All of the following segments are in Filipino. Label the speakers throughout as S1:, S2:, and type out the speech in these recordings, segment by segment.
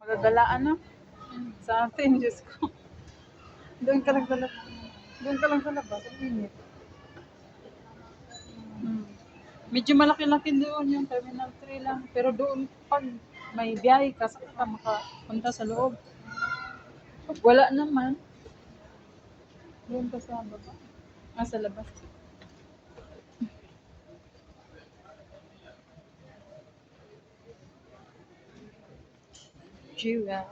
S1: Gagalaan na sa atin, Diyos ko. Doon ka lang sa labas. Doon ka lang sa labas. Ang init. Medyo malaki-laki doon yung Terminal 3 lang. Pero doon, pag may biyahe ka, saka ka makapunta sa loob. Pag wala naman, doon ka sa baba. Sa labas. Jewel.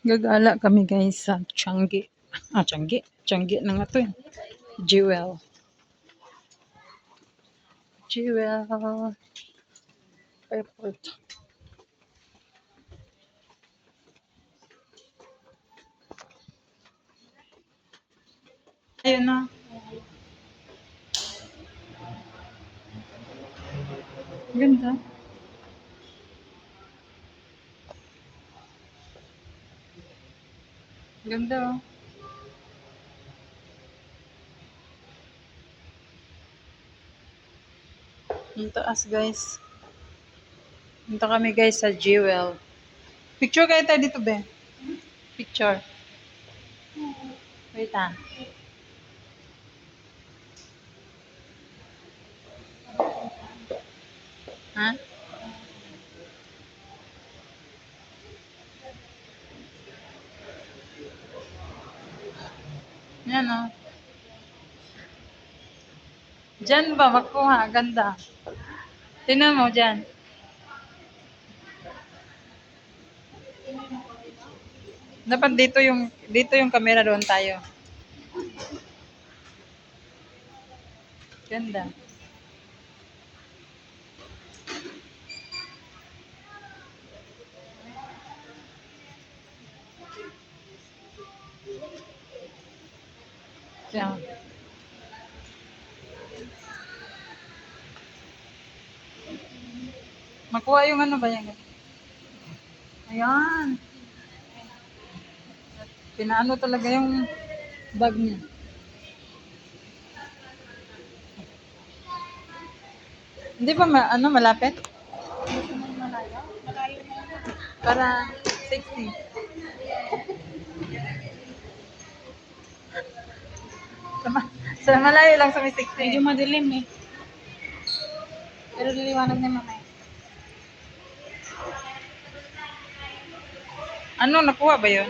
S1: Gagala kami guys sa Changi. Changi. Changi na nga to eh. Jewel. Jewel. Airport. Ayun na. Ganda. Ganda oh. Ang taas guys. Punta kami guys sa Jewel. Picture kayo tayo dito be. Picture. Wait ah. Ha? Yan oh. Diyan ba makuha? Ganda. Tingnan mo dyan. Dapat dito yung camera, doon tayo. Ganda. Diyan. Makuha yung ano ba yan? Ayan. Pinaano talaga yung bag niya. Hindi ba malapit? Para 60. Sa malayo lang sa may 60.
S2: Medyo madilim eh. Pero liliwanag na mamaya.
S1: Ano, nakuha ba yun?